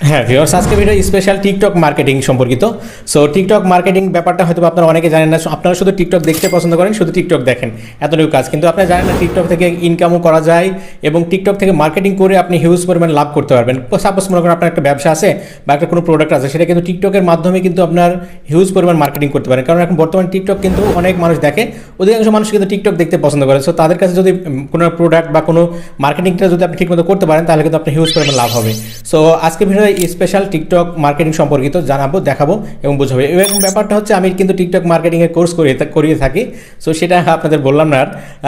হ্যাঁ ভিউয়ার্স, আজকে video special TikTok marketing সম্পর্কিত। সো টিকটক মার্কেটিং ব্যাপারটা হয়তো আপনারা অনেকে জানেন না। আপনারা শুধু টিকটক দেখতে পছন্দ করেন, শুধু টিকটক দেখেন, এতটুকু কাজ। কিন্তু আপনারা জানেন না টিকটক থেকে ইনকামও করা যায় এবং টিকটক থেকে মার্কেটিং করে আপনি হিউজ পরিমাণ লাভ করতে পারবেন। সাপোজ মনে করেন আপনার একটা ব্যবসা আছে বা একটা কোনো প্রোডাক্ট আছে, সেটা কিন্তু টিকটকের মাধ্যমে কিন্তু আপনার হিউজ পরিমাণ মার্কেটিং করতে পারেন। কারণ এখন বর্তমানে টিকটক কিন্তু অনেক মানুষ দেখে, অধিকাংশ মানুষ কিন্তু টিকটক দেখতে পছন্দ করে। সো তাদের কাছে যদি কোনো প্রোডাক্ট বা কোনো মার্কেটিংটা যদি আপনি ঠিকমতো করতে পারেন, তাহলে কিন্তু আপনার হিউজ পরিমাণ লাভ হবে। সো আজকে ভিডিও স্পেশাল টিকটক মার্কেটিং সম্পর্কিত জানাবো, দেখাবো এবং বোঝাবো। এবং ব্যাপারটা হচ্ছে আমি কিন্তু টিকটক মার্কেটিংয়ের কোর্স করিয়ে থাকি। সো সেটা আপনাদের বললাম না।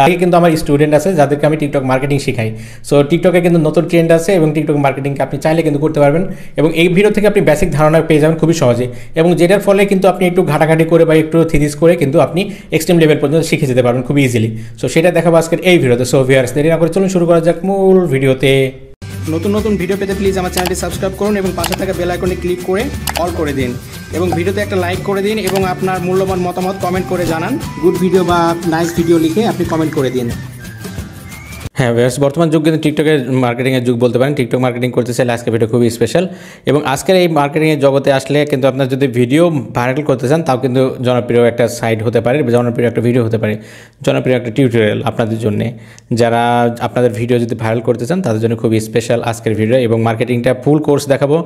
আগে কিন্তু আমার স্টুডেন্ট আছে যাদেরকে আমি টিকটক মার্কেটিং শেখাই। সো টিকটকে কিন্তু নতুন ট্রেন্ড আছে এবং টিকটক মার্কেটিংকে আপনি চাইলে কিন্তু করতে পারবেন। এবং এই ভিডিও থেকে আপনি বেসিক ধারণা পেয়ে যাবেন খুবই সহজে, এবং যেটার ফলে কিন্তু আপনি একটু ঘাটাঘাটি করে বা একটু থিরিস করে কিন্তু আপনি এক্সট্রিম লেভেল পর্যন্ত শিখে যেতে পারবেন খুব ইজিলি। সো সেটা দেখাবো আজকের এই ভিডিওতে। সো ভিউয়ার্স, দেরি না করে চলুন শুরু করা যাক মূল ভিডিওতে। নতুন নতুন ভিডিও পেতে প্লিজ আমার চ্যানেলটি সাবস্ক্রাইব করুন এবং পাশে থাকা বেল আইকনে ক্লিক করে অল করে দিন এবং ভিডিওতে একটা লাইক করে দিন এবং আপনার মূল্যবান মতামত কমেন্ট করে জানান। গুড ভিডিও বা নাইস ভিডিও লিখে আপনি কমেন্ট করে দিন। হ্যাঁ বেশ, বর্তমান যুগ কিন্তু টিকটকের মার্কেটিংয়ের যুগ বলতে পারেন। টিকটক মার্কেটিং করতে চাইলে আজকে ভিডিও খুবই স্পেশাল। এবং আজকের এই মার্কেটিংয়ের জগতে আসলে কিন্তু আপনার যদি ভিডিও ভাইরাল করতে চান, তাও কিন্তু জনপ্রিয় একটা সাইট হতে পারে, জনপ্রিয় একটা ভিডিও হতে পারে, জনপ্রিয় একটা টিউটোরিয়াল আপনাদের জন্য। যারা আপনাদের ভিডিও যদি ভাইরাল করতে চান তাদের জন্য খুবই স্পেশাল আজকের ভিডিও। এবং মার্কেটিংটা ফুল কোর্স দেখাবো।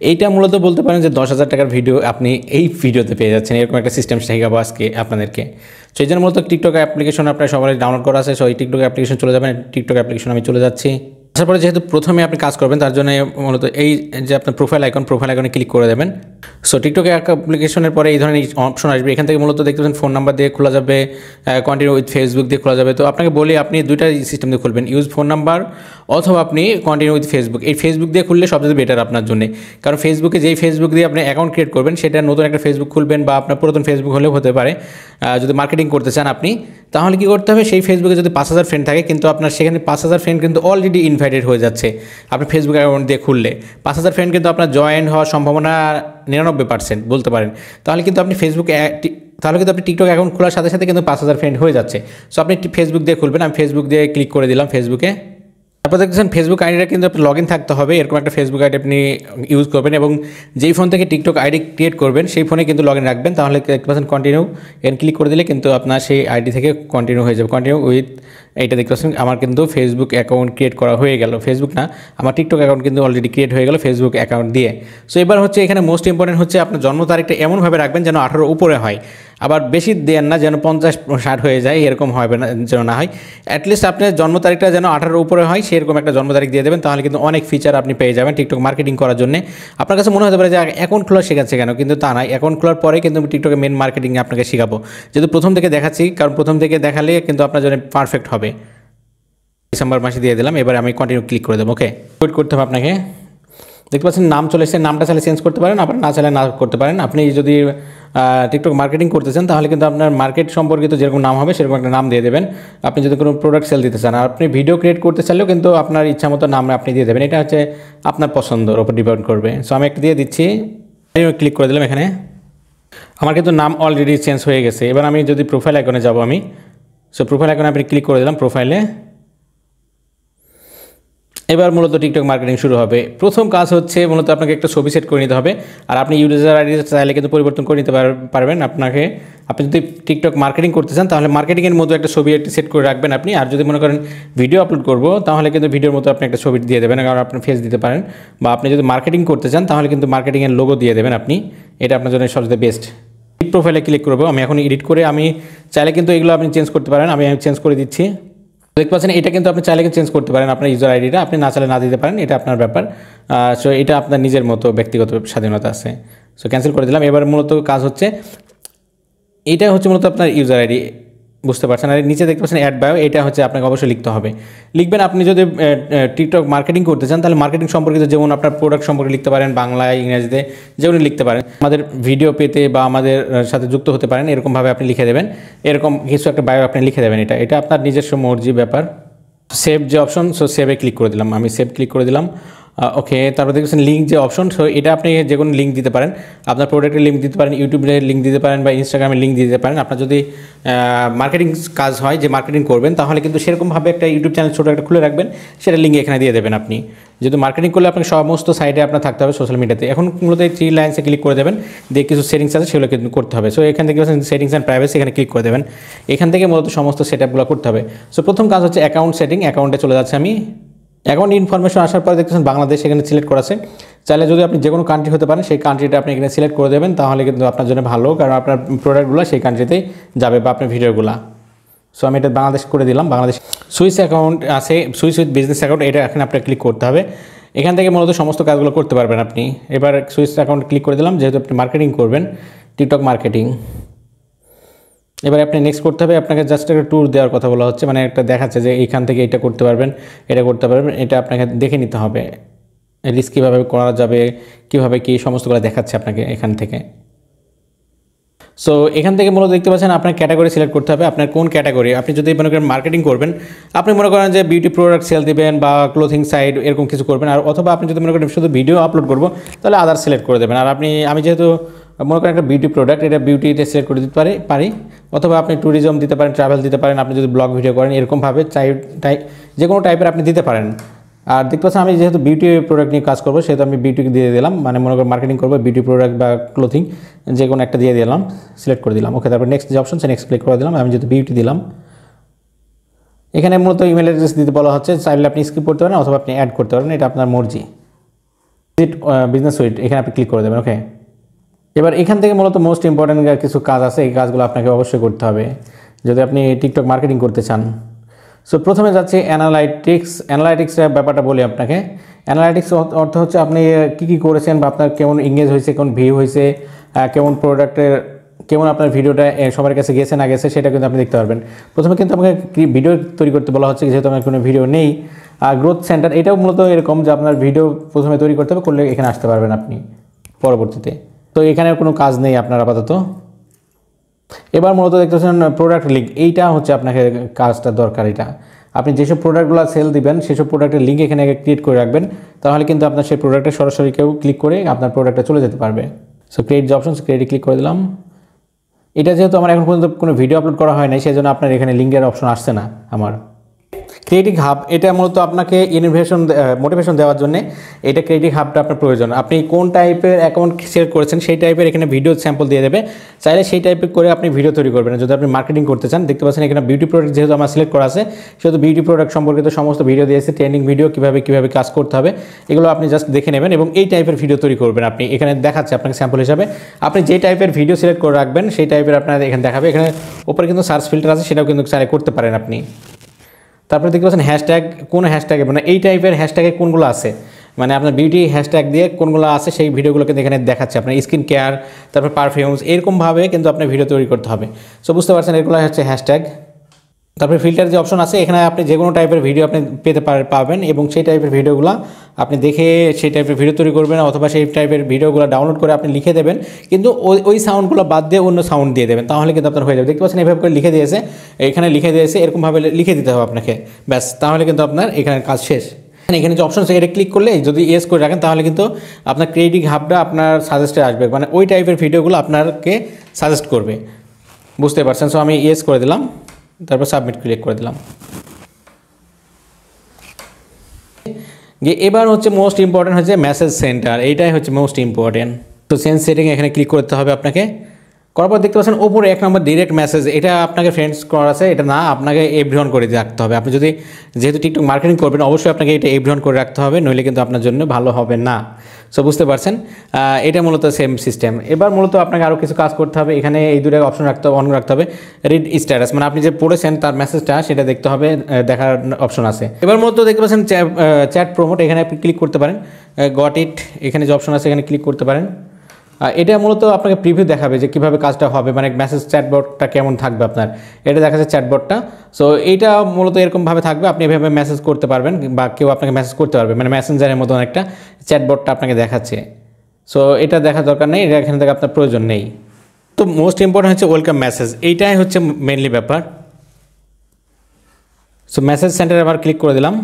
এইটা মূলত বলতে পারেন যে 10,000 টাকার ভিডিও আপনি এই ভিডিওতে পেয়ে যাচ্ছেন, এরকম একটা সিস্টেম শেখাবো আজকে আপনাদেরকে। সেই জন্য মূলত টিকটক অ্যাপ্লিকেশন আপনার সবাই ডাউনলোড করা আছে। সো এই টিকটক অ্যাপ্লিকেশন চলে যাবেন। টিকটক অ্যাপ্লিকেশন আমি চলে যাচ্ছি। তারপরে যেহেতু প্রথমে আপনি কাজ করবেন, তার জন্য মূলত এই যে আপনার প্রোফাইল আইকনে ক্লিক করে দেবেন। সো টিকটক অ্যাপ্লিকেশনের পরে এই ধরনের অপশন আসবে। এখান থেকে মূলত দেখতে পাচ্ছেন ফোন নাম্বার দিয়ে খোলা যাবে, কন্টিনিউ উইথ ফেসবুক দিয়ে খোলা যাবে। তো আপনাকে বলি আপনি দুইটা সিস্টেম দিয়ে খুলবেন, ইউজ ফোন নাম্বার অথবা আপনি কন্টিনিউ উইথ ফেসবুক। এই ফেসবুক দিয়ে খুললে সবচেয়ে বেটার আপনার জন্য। কারণ ফেসবুকে যেই ফেসবুক দিয়ে আপনি অ্যাকাউন্ট ক্রিয়েট করবেন, সেটা নতুন একটা ফেসবুক খুলবেন বা আপনার পুরাতন ফেসবুক হলেও হতে পারে। যদি মার্কেটিং করতে চান আপনি, তাহলে কী করতে হবে, সেই ফেসবুকে যদি 5,000 ফ্রেন্ড থাকে, কিন্তু আপনার সেখানে 5,000 ফ্রেন্ড কিন্তু অলরেডি ইনভাইটেড হয়ে যাচ্ছে আপনি ফেসবুক অ্যাকাউন্ট দিয়ে খুললে। 5,000 ফ্রেন্ড কিন্তু আপনার জয়েন হওয়ার সম্ভাবনা 99% বলতে পারেন। তাহলে কিন্তু আপনি টিকটক অ্যাকাউন্ট খোলার সাথে সাথে কিন্তু 5,000 ফ্রেন্ড হয়ে যাচ্ছে। সো আপনি ফেসবুক দিয়ে খুলবেন। আমি ফেসবুক দিয়ে ক্লিক করে দিলাম ফেসবুকে। তারপর দেখছেন ফেসবুক আইডিটা কিন্তু আপনি লগ ইন থাকতে হবে, এরকম একটা ফেসবুক আইডি আপনি ইউজ করবেন। এবং যেই ফোন থেকে টিকটক আইডি ক্রিয়েট করবেন সেই ফোনে কিন্তু লগ ইন রাখবেন। তাহলে দেখতে পাচ্ছেন কন্টিনিউ, এখানে ক্লিক করে দিলে কিন্তু আপনার সেই আইডি থেকে কন্টিনিউ হয়ে যাবে। কন্টিনিউ উইথ এইটা দেখতে পাচ্ছেন আমার কিন্তু ফেসবুক অ্যাকাউন্ট ক্রিয়েট করা হয়ে গেল। ফেসবুক না, আমার টিকটক অ্যাকাউন্ট কিন্তু অলরেডি ক্রিয়েট হয়ে গেল ফেসবুক অ্যাকাউন্ট দিয়ে। সো এবার হচ্ছে এখানে মোস্ট ইম্পর্টেন্ট হচ্ছে আপনার জন্ম তারিখটা এমনভাবে রাখবেন যেন 18 উপরে হয়। আবার বেশি দেন না, যেন 50-60 হয়ে যায়, এরকম হবে না, যেন না হয়। অ্যাটলিস্ট আপনার জন্ম তারিখটা যেন 18 উপরে হয়, সেরকম একটা জন্ম তারিখ দিয়ে দেবেন। তাহলে কিন্তু অনেক ফিচার আপনি পেয়ে যাবেন টিকটক মার্কেটিং করার জন্য। আপনার কাছে মনে হতে পারে যে অ্যাকাউন্ট খোলা শেখাচ্ছে কেন, কিন্তু তা নয়। অ্যাকাউন্ট খোলার পরে কিন্তু টিকটকে মেন মার্কেটিং আপনাকে শেখাবো, যেহেতু প্রথম থেকে দেখাচ্ছি। কারণ প্রথম থেকে দেখালে কিন্তু আপনার জন্য পারফেক্ট হবে। ডিসেম্বর মাসে দিয়ে দিলাম। এবার আমি কন্টিনিউ ক্লিক করে দেবো। ওকে, ওয়েট করতে হবে আপনাকে। দেখতে পাচ্ছেন নাম চলে এসেছে। নামটা চাইলে চেঞ্জ করতে পারেন, আবার না চাইলে না করতে পারেন। আপনি যদি টিকটক মার্কেটিং করতে চান, তাহলে কিন্তু আপনার মার্কেট সম্পর্কিত যেরকম নাম হবে সেরকম একটা নাম দিয়ে দেবেন। আপনি যদি কোনো প্রোডাক্ট সেল দিতে চান, আর আপনি ভিডিও ক্রিয়েট করতে চাইলেও কিন্তু আপনার ইচ্ছা মতো নাম আপনি দিয়ে দেবেন। এটা হচ্ছে আপনার পছন্দের ওপর ডিপেন্ড করবে। সো আমি একটা দিয়ে দিচ্ছি, ক্লিক করে দিলাম। এখানে আমার কিন্তু নাম অলরেডি চেঞ্জ হয়ে গেছে। এবার আমি যদি প্রোফাইল আইকনে যাব, আমি প্রোফাইল আইকনে আপনি ক্লিক করে দিলাম প্রোফাইলে। এবার মূলত টিকটক মার্কেটিং শুরু হবে। প্রথম কাজ হচ্ছে মূলত আপনাকে একটা ছবি সেট করে নিতে হবে। আর আপনি ইউজার আইডি চাইলে কিন্তু পরিবর্তন করে নিতে পারবেন। আপনি যদি টিকটক মার্কেটিং করতে চান, তাহলে মার্কেটিংয়ের মতো একটা ছবি সেট করে রাখবেন আপনি। আর যদি মনে করেন ভিডিও আপলোড করব, তাহলে কিন্তু ভিডিওর মতো আপনি একটা ছবি দিয়ে দেবেন, কারণ আপনি ফেস দিতে পারেন। বা আপনি যদি মার্কেটিং করতে চান, তাহলে কিন্তু মার্কেটিংয়ের লোগো দিয়ে দেবেন আপনি। এটা আপনার জন্য সবচেয়ে বেস্ট। প্রোফাইলে ক্লিক করবো। আমি এখন এডিট করে আমি চাইলে কিন্তু এগুলো আপনি চেঞ্জ করতে পারেন। আমি চেঞ্জ করে দিচ্ছি। দেখতে পাচ্ছেন এটা কিন্তু আপনি চাইলে চেঞ্জ করতে পারেন আপনার ইউজার আইডিটা, আপনি না চাইলে না দিতে পারেন, এটা আপনার ব্যাপার। সো এটা আপনার নিজের মতো ব্যক্তিগত স্বাধীনতা আছে। সো ক্যান্সেল করে দিলাম। এবার মূলত কাজ হচ্ছে এটা হচ্ছে মূলত আপনার ইউজার আইডি, বুঝতে পারছেন। আর নিচে দেখতে পাচ্ছেন অ্যাড বায়ো, এটা হচ্ছে আপনাকে অবশ্যই লিখতে হবে। লিখবেন আপনি যদি টিকটক মার্কেটিং করতে চান, তাহলে মার্কেটিং সম্পর্কিত যেমন আপনার প্রোডাক্ট সম্পর্কে লিখতে পারেন, বাংলায় ইংরেজিতে যেমন লিখতে পারেন। আমাদের ভিডিও পেতে বা আমাদের সাথে যুক্ত হতে পারেন, এরকমভাবে আপনি লিখে দেবেন। এরকম কিছু একটা বায়ো আপনি লিখে দেবেন। এটা আপনার নিজস্ব মর্জি ব্যাপার। সেভ যে অপশন, সো সেভে ক্লিক করে দিলাম। আমি সেভ ক্লিক করে দিলাম। ওকে, তারপর দেখছেন লিঙ্ক যে অপশন, সো এটা আপনি যে কোনো লিঙ্ক দিতে পারেন, আপনার প্রোডাক্টের লিঙ্ক দিতে পারেন, ইউটিউবের লিঙ্ক দিতে পারেন বা ইনস্টাগ্রামের লিঙ্ক দিতে পারেন। আপনার যদি মার্কেটিং কাজ হয়, যে মার্কেটিং করবেন, তাহলে কিন্তু সেরকমভাবে একটা ইউটিউব চ্যানেল ছোটো একটা খুলে রাখবেন, সেটা লিঙ্ক এখানে দিয়ে দেবেন আপনি। যেহেতু মার্কেটিং করলে আপনাকে সমস্ত সাইটে আপনার থাকতে হবে সোশ্যাল মিডিয়াতে। এখন মূলত এই 3 লাইন্সে ক্লিক করে দেবেন, দিয়ে কিছু সেটিংস আছে সেগুলো কিন্তু করতে হবে। সো এখান থেকে সেটিংস অ্যান্ড প্রাইভেসি, এখানে ক্লিক করে দেবেন। এখান থেকে মূলত সমস্ত সেটআপগুলো করতে হবে। সো প্রথম কাজ হচ্ছে অ্যাকাউন্ট সেটিং। অ্যাকাউন্টে চলে যাচ্ছে আমি। অ্যাকাউন্ট ইনফরমেশন আসার পরে দেখতেছেন বাংলাদেশ এখানে সিলেক্ট করা আছে। চাইলে যদি আপনি যে কোনো কান্ট্রি হতে পারেন, সেই কান্ট্রিটা আপনি এখানে সিলেক্ট করে দেবেন, তাহলে কিন্তু আপনার জন্য ভালো, কারণ আপনার প্রোডাক্টগুলো সেই কান্ট্রিতেই যাবে বা আপনার ভিডিওগুলো। সো আমি এটা বাংলাদেশ করে দিলাম। বাংলাদেশ সুইস অ্যাকাউন্ট আছে, সুইস উইথ বিজনেস অ্যাকাউন্ট, এটা এখানে আপনার ক্লিক করতে হবে। এখান থেকে মূলত সমস্ত কাজগুলো করতে পারবেন আপনি। এবার সুইস অ্যাকাউন্ট ক্লিক করে দিলাম, যেহেতু আপনি মার্কেটিং করবেন, টিকটক মার্কেটিং। এবার আপনি নেক্সট করতে হবে। আপনাকে জাস্ট একটা ট্যুর দেওয়ার কথা বলা হচ্ছে, মানে একটা দেখাচ্ছে যে এইখান থেকে এটা করতে পারবেন, এটা করতে পারবেন, এটা আপনাকে দেখে নিতে হবে। রিস্ক কীভাবে করা যাবে, কীভাবে কী সমস্তগুলো দেখাচ্ছে আপনাকে এখান থেকে। সো এখান থেকে মূলত দেখতে পাচ্ছেন আপনার ক্যাটাগরি সিলেক্ট করতে হবে, আপনার কোন ক্যাটাগরি। আপনি যদি মনে করেন মার্কেটিং করবেন, আপনি মনে করেন যে বিউটি প্রোডাক্ট সেল দিবেন বা ক্লোথিং সাইট এরকম কিছু করবেন, আর অথবা আপনি যদি মনে করেন শুধু ভিডিও আপলোড করবো, তাহলে আদার সিলেক্ট করে দেবেন। আর আমি যেহেতু মনে করেন একটা বিউটি প্রোডাক্ট, এটা বিউটিতে সিলেক্ট করে দিতে পারি, অথবা আপনি ট্যুরিজম দিতে পারেন, ট্রাভেল দিতে পারেন, আপনি যদি ব্লগ ভিডিও করেন, এরকমভাবে যে কোনো টাইপের আপনি দিতে পারেন। আর দেখতে পাচ্ছেন আমি যেহেতু বিউটি প্রোডাক্ট নিয়ে কাজ করবো, সেহেতু আমি বিউটিকে দিয়ে দিলাম, মানে মনে করেন মার্কেটিং করবো, বিউটি প্রোডাক্ট বা ক্লোথিং যে কোনো একটা দিয়ে দিলাম, সিলেক্ট করে দিলাম। ওকে, তারপর নেক্সট যে অপশন, নেক্সট ক্লিক করে দিলাম। আমি যেহেতু বিউটি দিলাম, এখানে মূলত ইমেল অ্যাড্রেস দিতে বলা হচ্ছে, চাইলে আপনি স্কিপ করতে পারেন অথবা আপনি অ্যাড করতে পারেন, এটা আপনার মর্জি। বিজনেস সুইট, এখানে আপনি ক্লিক করে দেবেন। ওকে, এবার এখান থেকে মূলত মোস্ট ইম্পর্টেন্ট কিছু কাজ আছে, এই কাজগুলো আপনাকে অবশ্যই করতে হবে যদি আপনি টিকটক মার্কেটিং করতে চান। সো প্রথমে যাচ্ছে অ্যানালাইটিক্সের ব্যাপারটা বলি আপনাকে। অ্যানালাইটিক্স অর্থ হচ্ছে আপনি কী করেছেন বা আপনার কেমন এঙ্গেজ হয়েছে, কেমন ভিউ হয়েছে, কেমন প্রোডাক্টের, কেমন আপনার ভিডিওটা সবার কাছে গেছে না গেছে, সেটা কিন্তু আপনি দেখতে পারবেন। প্রথমে কিন্তু আমাকে ভিডিও তৈরি করতে বলা হচ্ছে, যেহেতু আমার কোনো ভিডিও নেই। আর গ্রোথ সেন্টার, এটাও মূলত এরকম যে আপনার ভিডিও প্রথমে তৈরি করতে হবে, করলে এখানে আসতে পারবেন আপনি পরবর্তীতে। তো এখানে কোনো কাজ নেই আপনার আপাতত। এবার মূলত দেখতেছেন প্রোডাক্ট লিঙ্ক, এইটা হচ্ছে আপনাকে কাজটা দরকার। এটা আপনি যেসব প্রোডাক্টগুলো সেল দিবেন, সেসব প্রোডাক্টের লিঙ্ক এখানে ক্রিয়েট করে রাখবেন, তাহলে কিন্তু আপনার সেই প্রোডাক্টে সরাসরি কেউ ক্লিক করে আপনার প্রোডাক্টে চলে যেতে পারবে। সো ক্রিয়েট যে অপশন, ক্রিয়েটে ক্লিক করে দিলাম। এটা যেহেতু আমার এখন পর্যন্ত কোনো ভিডিও আপলোড করা হয় নাই, সেই জন্য আপনার এখানে লিঙ্কের অপশন আসছে না আমার। ক্রিয়েটিভ হাব, এটা মূলত আপনাকে মোটিভেশন দেওয়ার জন্য এটা ক্রিয়েটিভ হাবটা আপনার প্রয়োজন। আপনি কোন টাইপের অ্যাকাউন্ট সিলেক্ট করেছেন, সেই টাইপের এখানে ভিডিও স্যাম্পল দিয়ে দেবে, চাইলে সেই টাইপের করে আপনি ভিডিও তৈরি করবেন। যদি আপনি মার্কেটিং করতে চান, দেখতে পাচ্ছেন এখানে বিউটি প্রোডাক্ট যেহেতু আমার সিলেক্ট করা আছে, সেহেতু বিউটি প্রোডাক্ট সম্পর্কিত সমস্ত ভিডিও দিয়েছে, ট্রেন্ডিং ভিডিও, কীভাবে কাজ করতে হবে, এগুলো আপনি জাস্ট দেখে নেবেন এবং এই টাইপের ভিডিও তৈরি করবেন। আপনি এখানে দেখাচ্ছে আপনাকে স্যাম্পল হিসাবে, আপনি যে টাইপের ভিডিও সিলেক্ট করে রাখবেন, সেই টাইপের আপনার এখানে দেখাবে। এখানে উপরে কিন্তু সার্চ ফিল্টার আছে, সেটাও কিন্তু চাইলে করতে পারেন আপনি। তারপরে দেখতে পাচ্ছেন হ্যাশট্যাগ, কোন হ্যাশট্যাগে, মানে এই টাইপের হ্যাশট্যাগে কোনগুলো আছে, মানে আপনার বিউটি হ্যাশট্যাগ দিয়ে কোনগুলো আছে সেই ভিডিওগুলো কিন্তু এখানে দেখাচ্ছে। আপনার স্কিন কেয়ার, তারপর পারফিউমস, এরকমভাবে কিন্তু আপনার ভিডিও তৈরি করতে হবে। সো বুঝতে পারছেন, এগুলো হচ্ছে হ্যাশট্যাগ। তারপরে ফিল্টার যে অপশন আছে, এখানে আপনি যে কোনো টাইপের ভিডিও আপনি পাবেন এবং সেই টাইপের ভিডিওগুলো আপনি দেখে সেই টাইপের ভিডিও তৈরি করবেন, অথবা সেই টাইপের ভিডিওগুলো ডাউনলোড করে আপনি লিখে দেবেন, কিন্তু ওই সাউন্ডগুলো বাদ দিয়ে অন্য সাউন্ড দিয়ে দেবেন, তাহলে কিন্তু আপনার হয়ে যাবে। দেখতে পাচ্ছেন এভাবে করে লিখে দিয়েছে, এখানে লিখে দিয়েছে, এরকমভাবে লিখে দিতে হবে আপনাকে, ব্যাস, তাহলে কিন্তু আপনার এখানে কাজ শেষ। এখানে যে অপশন আছে, এটা ক্লিক করলে যদি ইয়েস করে রাখেন, তাহলে কিন্তু আপনার ক্রিয়েটিভ হাবটা আপনার সাজেস্টে আসবে, মানে ওই টাইপের ভিডিওগুলো আপনাকে সাজেস্ট করবে। বুঝতে পারছেন? সো আমি ইয়েস করে দিলাম, তারপর সাবমিট ক্লিক করে দিলাম। এবার হচ্ছে মোস্ট ইম্পর্টেন্ট হচ্ছে মেসেজ সেন্টার, এইটাই হচ্ছে মোস্ট ইম্পর্টেন্ট। তো সেন্ড সেটিং এখানে ক্লিক করতে হবে আপনাকে। করার পর দেখতে পাচ্ছেন ওপরে 1 নম্বর ডিরেক্ট মেসেজ, এটা আপনাকে ফ্রেন্ডস করা আছে, এটা না, আপনাকে এভরিওয়ান করে রাখতে হবে। আপনি যদি যেহেতু টিকটক মার্কেটিং করবেন, অবশ্যই আপনাকে এটা এভরিওয়ান করে রাখতে হবে, নইলে কিন্তু আপনার জন্য ভালো হবে না। সো বুঝতে পারছেন, এটা মূলত সেম সিস্টেম। এবার মূলত আপনাকে আরও কিছু কাজ করতে হবে, এখানে এই দুটো অপশন অন রাখতে হবে। রিড স্ট্যাটাস, মানে আপনি যে পড়েছেন তার মেসেজটা, সেটা দেখতে হবে, দেখার অপশন আছে। এবার মূলত দেখতে পাচ্ছেন চ্যাট প্রমোট, এখানে আপনি ক্লিক করতে পারেন। গট ইট, এখানে যে অপশন আছে এখানে ক্লিক করতে পারেন। এটা মূলত আপনাকে প্রিভিউ দেখাবে যে কীভাবে কাজটা হবে, মানে মেসেজ চ্যাটবটটা কেমন থাকবে আপনার, এটা দেখা যাচ্ছে চ্যাটবটটা। সো এইটা মূলত এরকমভাবে থাকবে, আপনি এভাবে মেসেজ করতে পারবেন বা কেউ আপনাকে মেসেজ করতে পারবে, মানে মেসেঞ্জারের মতন একটা চ্যাটবটটা আপনাকে দেখাচ্ছে। সো এটা দেখার দরকার নেই, এটা এখানে থেকে আপনার প্রয়োজন নেই। তো মোস্ট ইম্পর্টেন্ট হচ্ছে ওয়েলকাম মেসেজ, এইটাই হচ্ছে মেনলি ব্যাপার। সো মেসেজ সেন্টারে আবার ক্লিক করে দিলাম।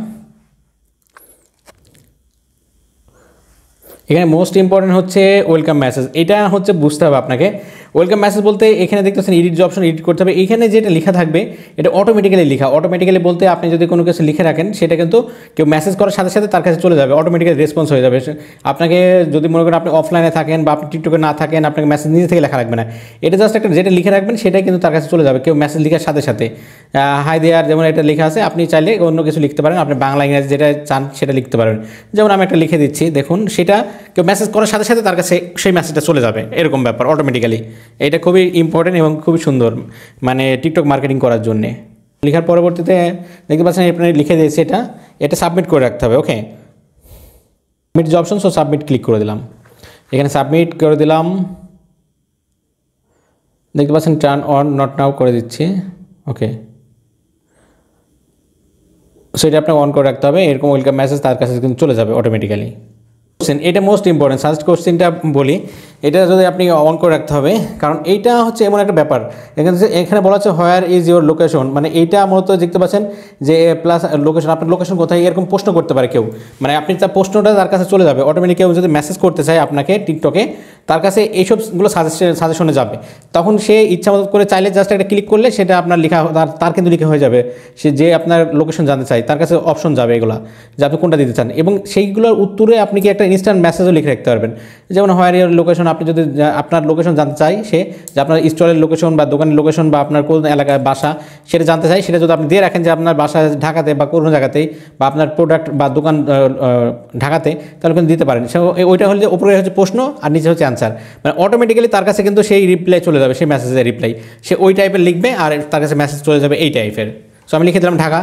এখানে মোস্ট ইম্পর্টেন্ট হচ্ছে ওয়েলকাম মেসেজ। এটা হচ্ছে বুঝতে হবে আপনাকে। ওয়েলকাম মেসেজ বলতে এখানে দেখতেছেন এডিট যে অপশন, এডিট করতে হবে। এখানে যেটা লেখা থাকবে এটা অটোমেটিক্যালি লেখা। অটোমেটিক্যালি বলতে আপনি যদি কোনো কিছু লিখে রাখেন সেটা কিন্তু কেউ মেসেজ করার সাথে সাথে তার কাছে চলে যাবে, অটোমেটিক্যালি রেসপন্স হয়ে যাবে। আপনাকে যদি মনে করেন আপনি অফলাইনে থাকেন বা আপনি টিকটকে না থাকেন, আপনাকে মেসেজ নিজে থেকে লেখা রাখবে না, এটা জাস্ট একটা যেটা লিখে রাখবেন সেটাই কিন্তু তার কাছে চলে যাবে কেউ মেসেজ লেখার সাথে সাথে। হাই দেয়ার যেমন এটা লেখা আছে, আপনি চাইলে অন্য কিছু লিখতে পারেন, আপনি বাংলা ইংরেজি যেটা চান সেটা লিখতে পারবেন। যেমন আমি একটা লিখে দিচ্ছি, দেখুন সেটা কেউ মেসেজ করার সাথে সাথে তার কাছে সেই মেসেজটা চলে যাবে, এরকম ব্যাপার অটোমেটিক্যালি। এটা খুবই ইম্পর্টেন্ট এবং খুবই সুন্দর মানে টিকটক মার্কেটিং করার জন্যে। লেখার পরবর্তীতে দেখতে পাচ্ছেন আপনি লিখে দিয়েছি, এটা সাবমিট করে রাখতে হবে। ওকে, সাবমিট যে অপশন, সো সাবমিট ক্লিক করে দিলাম। এখানে সাবমিট করে দিলাম, দেখতে পাচ্ছেন টার্ন অন নট নাও করে দিচ্ছি। ওকে, সেটা আপনাকে অন করে রাখতে হবে, এরকম ওয়েলকাম মেসেজ তার কাছে কিন্তু চলে যাবে অটোমেটিক্যালি। এটা মোস্ট ইম্পর্টেন্ট সাজেস্ট কোশ্চেনটা বলি, এটা যদি আপনি অন করে রাখতে হবে, কারণ এইটা হচ্ছে এমন একটা ব্যাপার। এখানে বলা হচ্ছে হোয়ার ইজ ইউর লোকেশন, মানে এইটা মূলত দেখতে পাচ্ছেন যে প্লাস লোকেশন, আপনার লোকেশন কোথায় এরকম প্রশ্ন করতে পারে কেউ, মানে আপনি তার প্রশ্নটা তার কাছে চলে যাবে অটোমেটিক। কেউ যদি মেসেজ করতে চায় আপনাকে টিকটকে, তার কাছে এইসবগুলো সাজেশনে যাবে, তখন সে ইচ্ছা মতো করে চাইলে জাস্ট একটা ক্লিক করলে সেটা আপনার লেখা তার কিন্তু লিখে হয়ে যাবে। সে যে আপনার লোকেশন জানতে চায় তার কাছে অপশন যাবে এগুলো যে আপনি কোনটা দিতে চান, এবং সেইগুলোর উত্তরে আপনি কি একটা ইনস্ট্যান্ট মেসেজও লিখে রাখতে পারবেন। যেমন হোয়ার ইউর লোকেশন, আপনি যদি আপনার লোকেশন জানতে চাই, সে যে আপনার স্টলের লোকেশন বা দোকানের লোকেশন বা আপনার কোন এলাকায় বাসা সেটা জানতে চাই, সেটা যদি আপনি দিয়ে রাখেন যে আপনার বাসা ঢাকাতে বা কোনো জায়গাতেই, বা আপনার প্রোডাক্ট বা দোকান ঢাকাতে, তাহলে কিন্তু দিতে পারেন। সে ওইটা হলে যে উপরে হচ্ছে প্রশ্ন আর নিচে হচ্ছে অ্যান্সার, মানে অটোমেটিক্যালি তার কাছে কিন্তু সেই রিপ্লাই চলে যাবে, সেই মেসেজের রিপ্লাই সে ওই টাইপের লিখবে আর তার কাছে মেসেজ চলে যাবে এই টাইপের। সো আমি লিখে দিলাম ঢাকা,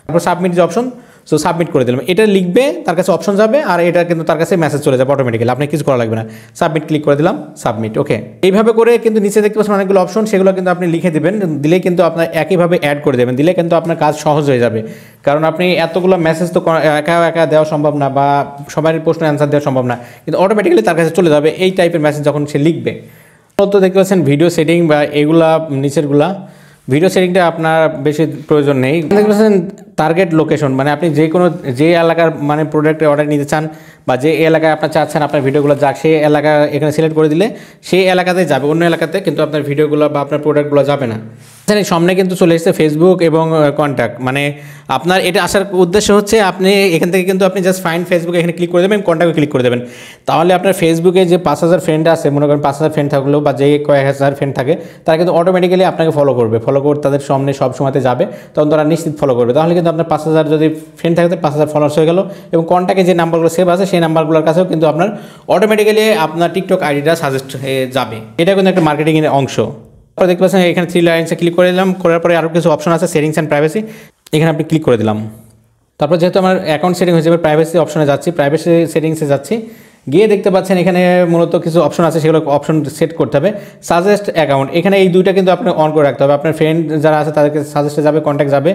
তারপর সাবমিট যে অপশন, সো সাবমিট করে দিলাম। এটা লিখবে, তার কাছে অপশন যাবে আর এটা কিন্তু তার কাছে মেসেজ চলে যাবে অটোমেটিক্যালি, আপনি কিছু করা লাগবে না। সাবমিট ক্লিক করে দিলাম, সাবমিট। ওকে, এইভাবে করে কিন্তু নিচে দেখতে পাচ্ছেন অনেকগুলো অপশন, সেগুলো কিন্তু আপনি লিখে দেবেন, দিলে কিন্তু আপনার একইভাবে অ্যাড করে দেবেন, দিলে কিন্তু আপনার কাজ সহজ হয়ে যাবে। কারণ আপনি এতগুলো মেসেজ তো একা একা দেওয়া সম্ভব না, বা সবার প্রশ্ন অ্যান্সার দেওয়া সম্ভব না, কিন্তু অটোমেটিক্যালি তার কাছে চলে যাবে এই টাইপের মেসেজ যখন সে লিখবে। তো দেখতে পাচ্ছেন ভিডিও সেটিং বা এগুলা নিচেরগুলা, ভিডিও সেটিংটা আপনার বেশি প্রয়োজন নেই। দেখতে পাচ্ছেন টার্গেট লোকেশন, মানে আপনি যে এলাকার মানে প্রোডাক্টের অর্ডার নিতে চান বা যে এলাকায় আপনার চাচ্ছেন আপনার ভিডিওগুলো যাক, সেই এলাকা এখানে সিলেক্ট করে দিলে সেই এলাকাতে যাবে, অন্য এলাকাতে কিন্তু আপনার ভিডিওগুলো বা আপনার প্রোডাক্টগুলো যাবে না। সামনে কিন্তু চলে এসেছে ফেসবুক এবং কন্ট্যাক্ট, মানে আপনার এটা আসার উদ্দেশ্য হচ্ছে আপনি এখান থেকে কিন্তু আপনি জাস্ট ফাইন্ড ফেসবুক এখানে ক্লিক করে দেবেন, কন্ট্যাক্টে ক্লিক করে দেবেন, তাহলে আপনার ফেসবুকে যে 5000 ফ্রেন্ড আছে, মনে করেন 5000 ফ্রেন্ড থাকলেও বা যে কয়েক হাজার ফ্রেন্ড থাকে, তারা কিন্তু অটোমেটিক্যালি আপনাকে ফলো করবে, তাদের সামনে সব সময়তে যাবে, তখন তারা নিশ্চিত ফলো করবে। তাহলে কিন্তু আপনার 5000 যদি ফ্রেন্ড থাকে 5000 ফলোয়ার্স হয়ে গেল, এবং কন্ট্যাক্টে যে নাম্বারগুলো সেভ আছে সেই নাম্বারগুলোর কাছেও কিন্তু আপনার অটোমেটিক্যালি আপনার টিকটক আইডিটা সাজেস্ট হয়ে যাবে। এটা কিন্তু একটা মার্কেটিংয়ের অংশ। তারপর দেখতে পাচ্ছেন এখানে 3 লাইনসে ক্লিক করে দিলাম, করার পরে আরও কিছু অপশন আছে, সেটিংস অ্যান্ড প্রাইভেসি, এখানে আপনি ক্লিক করে দিলাম। তারপর যেহেতু আমার অ্যাকাউন্ট সেটিং হয়ে যাবে, প্রাইভেসি অপশনে যাচ্ছি, প্রাইভেসি সেটিংসে যাচ্ছি, গিয়ে দেখতে পাচ্ছেন এখানে মূলত কিছু অপশন আছে, সেগুলো অপশন সেট করতে হবে। সাজেস্ট অ্যাকাউন্ট, এখানে এই দুইটা কিন্তু আপনাকে অন করে রাখতে হবে, আপনার ফ্রেন্ড যারা আছে তাদেরকে সাজেস্টে যাবে, কন্ট্যাক্ট যাবে,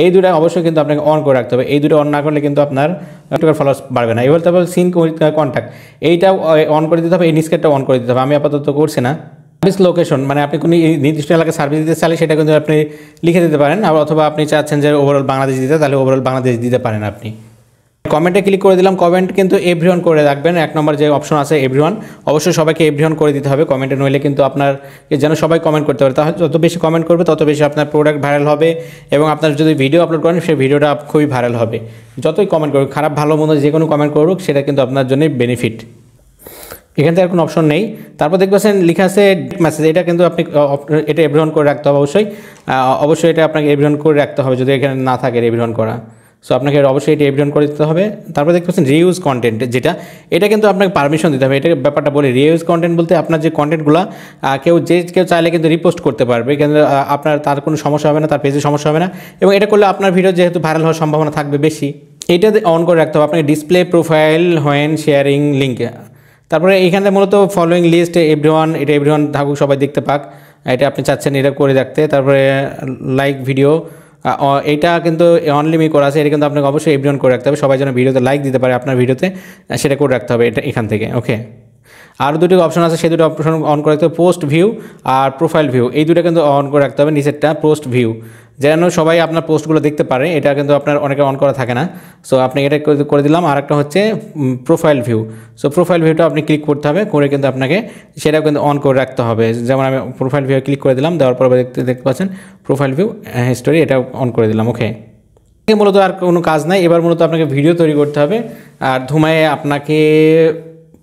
এই দুটো অবশ্যই কিন্তু আপনাকে অন করে রাখতে হবে। এই দুটো অন না করলে কিন্তু আপনার ফলোয়ার্স বাড়বে না। এবার তারপর সিন কন্ট্যাক্ট, এইটাও অন করে দিতে হবে, এই নিস্কেটটা অন করে দিতে হবে, আমি আপাতত করছি না। সার্ভিস লোকেশন, মানে আপনি কোনো নির্দিষ্ট এলাকায় সার্ভিস দিতে চাইলে সেটা কিন্তু আপনি লিখে দিতে পারেন, অথবা আপনি চাচ্ছেন যে ওভারঅল বাংলাদেশ দিতে, তাহলে ওভারঅল বাংলাদেশ দিতে পারেন আপনি। কমেন্টে ক্লিক করে দিলাম, কমেন্ট কিন্তু এভরিওয়ান করে রাখবেন, 1 নম্বর যে অপশন আছে এভরিওয়ান, অবশ্যই সবাইকে এভরিওয়ান করে দিতে হবে কমেন্টে, নইলে কিন্তু আপনার যেন সবাই কমেন্ট করতে পারে, তাহলে যত বেশি কমেন্ট করবে তত বেশি আপনার প্রোডাক্ট ভাইরাল হবে, এবং আপনার যদি ভিডিও আপলোড করেন সেই ভিডিওটা খুবই ভাইরাল হবে। যতই কমেন্ট করুক, খারাপ ভালো মন্দ যে কোনো কমেন্ট করুক, সেটা কিন্তু আপনার জন্যই বেনিফিট। এখান থেকে আর কোনো অপশন নেই। তারপর দেখবেন লেখা আছে মেসেজ, এটা কিন্তু আপনি এটা এভরিওয়ান করে রাখতে হবে অবশ্যই এটা আপনাকে এভরিওয়ান করে রাখতে হবে যদি এখানে না থাকে এভরিওয়ান করা। সো আপনাকে অবশ্যই এটা এভরিওয়ান করে দিতে হবে। তারপর দেখতে পাচ্ছেন রিউজ কন্টেন্ট, এটা কিন্তু আপনাকে পারমিশন দিতে হবে। এটা ব্যাপারটা বলি, রিউজ কন্টেন্ট বলতে আপনার যে কন্টেন্টগুলো কেউ চাইলে কিন্তু রিপোস্ট করতে পারবে, কিন্তু তার কোনো সমস্যা হবে না, তার পেজে সমস্যা হবে না, এবং এটা করলে আপনার ভিডিও যেহেতু ভাইরাল হওয়ার সম্ভাবনা থাকবে বেশি। এটা অন করে রাখতে হবে আপনাকে, display profile when sharing link. তারপরে এইখানে মূলত ফলোয়িং লিস্ট এভরিওয়ান, এটা এভরিওয়ান থাকুক, সবাই দেখতে পাক, এটা আপনি চাচ্ছেন এটা করে রাখতে। তারপরে লাইক ভিডিও, এটা কিন্তু অনলিমিট করা আছে, এটা কিন্তু আপনাকে অবশ্যই এভরিওয়ান করে রাখতে হবে, সবাই যেন ভিডিওতে লাইক দিতে পারে আপনার ভিডিওতে, সেটা করে রাখতে হবে এটা এখান থেকে। ওকে, আর দুটো অপশন আছে, সেই দুটো অপশন অন করে রাখতে হবে, পোস্ট ভিউ আর প্রোফাইল ভিউ, এই দুটো কিন্তু অন করে রাখতে হবে। নিচেরটা পোস্ট ভিউ, যেন সবাই আপনার পোস্টগুলো দেখতে পারে। এটা কিন্তু আপনার অনেকে অন করা থাকে না। সো আপনি এটা করে দিলাম। আর একটা হচ্ছে প্রোফাইল ভিউ। সো প্রোফাইল ভিউটা আপনি ক্লিক করতে হবে, করে কিন্তু আপনাকে সেটাও কিন্তু অন করে রাখতে হবে। যেমন আমি প্রোফাইল ভিউ ক্লিক করে দিলাম, দেওয়ার পর দেখতে পাচ্ছেন প্রোফাইল ভিউ হিস্টোরি, এটা অন করে দিলাম। ওকে, মূলত আর কোনো কাজ নাই। এবার মূলত আপনাকে ভিডিও তৈরি করতে হবে আর ধুমায়ে আপনাকে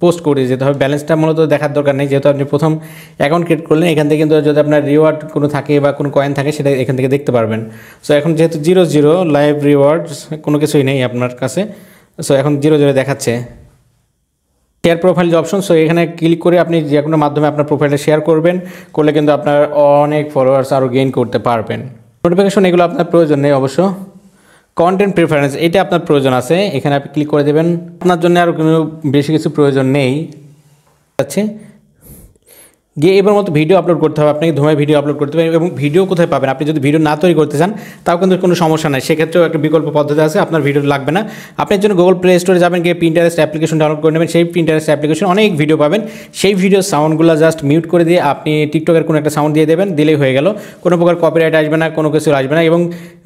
পোস্ট করে যেতে হবে। ব্যালেন্সটা মূলত দেখার দরকার নেই, যেহেতু আপনি প্রথম অ্যাকাউন্ট ক্রিয়েট করলেন। এখান থেকে কিন্তু যদি আপনার রিওয়ার্ড কোনো থাকে বা কোনো কয়েন থাকে সেটা এখান থেকে দেখতে পারবেন। সো এখন যেহেতু 0 লাইভ রিওয়ার্ডস কোনো কিছুই নেই আপনার কাছে, সো এখন 0 দেখাচ্ছে। শেয়ার প্রোফাইল যে অপশন, সো এখানে ক্লিক করে আপনি যে কোনো মাধ্যমে আপনার প্রোফাইলটা শেয়ার করবেন, করলে কিন্তু আপনার অনেক ফলোয়ার্স আরও গেইন করতে পারবেন। নোটিফিকেশন এগুলো আপনার প্রয়োজন নেই অবশ্য। কন্টেন্ট প্রেফারেন্স এটা আপনার প্রয়োজন আছে, এখানে আপনি ক্লিক করে দেবেন। আপনার জন্য আর কোনো বেশি কিছু প্রয়োজন নেই আছে। গিয়ে এবার মতো ভিডিও আপলোড করতে হবে, আপনাকে ধুমায় ভিডিও আপলোড করতে হবে। এবং ভিডিও কোথায় পাবেন? আপনি যদি ভিডিও না তৈরি করতে চান তাও কিন্তু কোনো সমস্যা নাই, সেক্ষেত্রেও একটা বিকল্প পদ্ধতি আছে, আপনার ভিডিও লাগবে না। আপনার জন্য গুগল প্লে স্টোরে যাবেন, গিয়ে পিন্টারেস্ট অ্যাপ্লিকেশন ডাউনলোড করে নেবেন। সেই পিন্টারেস্ট অ্যাপ্লিকেশন অনেক ভিডিও পাবেন, সেই ভিডিও সাউন্ডগুলো জাস্ট মিউট করে দিয়ে আপনি টিকটকের কোনো একটা সাউন্ড দিয়ে দেবেন, দিলেই হয়ে গেল। কোনো প্রকার কপিরাইট আসবে না, কোনো কিছু আসবে না। এবং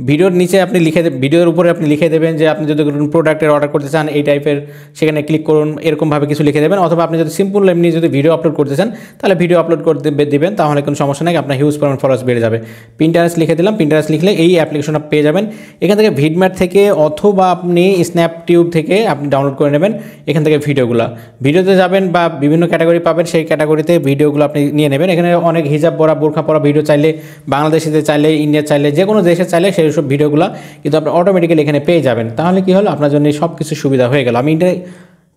ভিডিওর নিচে আপনি ভিডিওর উপরে আপনি লিখে দেবেন যে আপনি যদি কোনো প্রোডাক্টের অর্ডার করতে চান এই টাইপের, সেখানে ক্লিক করুন, এরকমভাবে কিছু লিখে দেবেন। অথবা আপনি যদি সিম্পল এমনি যদি ভিডিও আপলোড করতে চান তাহলে ভিডিও আপলোড করতে দিবেন, তাহলে কোনো সমস্যা নেই, আপনার হিউজ পরিমাণ ফলোয়ার্স বেড়ে যাবে। পিন্টারেস্ট লিখে দিলাম, পিন্টারেস্ট লিখলে এই অ্যাপ্লিকেশনটা পেয়ে যাবেন। এখান থেকে ভিডম্যাট থেকে অথবা আপনি স্ন্যাপটিউব থেকে আপনি ডাউনলোড করে নেবেন। এখান থেকে ভিডিওতে যাবেন বা বিভিন্ন ক্যাটাগরি পাবেন, সেই ক্যাটাগরিতে ভিডিওগুলো আপনি নিয়ে নেবেন। এখানে অনেক হিজাব পরা, বোরখা পরা ভিডিও চাইলে, বাংলাদেশিতে চাইলে, ইন্ডিয়া চাইলে, যে কোনো দেশে চাইলে সেই সব ভিডিওগুলো কিন্তু আপনি অটোমেটিক্যালি এখানে পেয়ে যাবেন। তাহলে কি হলো, আপনার জন্য সব কিছু সুবিধা হয়ে গেল। আমি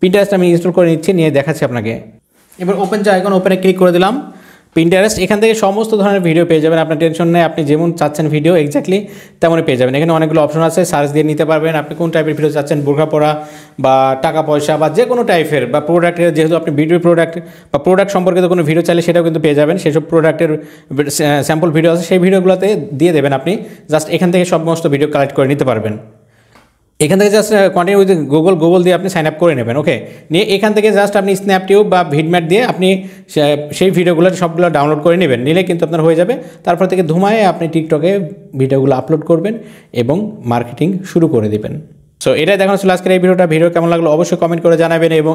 পিন্টারেস্ট আমি ইনস্টল করে নিচ্ছি, নিয়ে দেখাচ্ছি আপনাকে। এবার ওপেন যে আইকন, ওপেনে ক্লিক করে দিলাম। পিন্টারেস্ট এখান থেকে সমস্ত ধরনের ভিডিও পেয়ে যাবেন, আপনার টেনশন নেই। আপনি যেমন চাচ্ছেন ভিডিও এক্স্যাক্টলি তেমনই পেয়ে যাবেন। এখানে অনেকগুলো অপশন আছে, সার্চ দিয়ে নিতে পারবেন আপনি কোন টাইপের ভিডিও চাচ্ছেন, বোরখা পরা বা টাকা পয়সা বা যে কোনো টাইপের বা প্রোডাক্টের, যেহেতু আপনি প্রোডাক্ট সম্পর্কিত কোনো ভিডিও চাইলে সেটাও কিন্তু পেয়ে যাবেন। সেসব প্রোডাক্টের স্যাম্পল ভিডিও আছে, সেই ভিডিওগুলোতে দিয়ে দেবেন আপনি। জাস্ট এখান থেকে সমস্ত ভিডিও কালেক্ট করে নিতে পারবেন। এখান থেকে জাস্ট কন্টিনিউ উইথ গুগল দিয়ে আপনি সাইন আপ করে নেবেন। ওকে, নিয়ে এখান থেকে জাস্ট আপনি স্ন্যাপটিউব বা ভিডম্যাট দিয়ে আপনি সেই ভিডিওগুলো সবগুলো ডাউনলোড করে নেবেন, নিলে কিন্তু আপনার হয়ে যাবে। তারপর থেকে ধুমায়ে আপনি টিকটকে ভিডিওগুলো আপলোড করবেন এবং মার্কেটিং শুরু করে দেবেন। সো এটাই দেখানো ছিল আজকের এই ভিডিওটা। ভিডিও কেমন লাগলো অবশ্যই কমেন্ট করে জানাবেন। এবং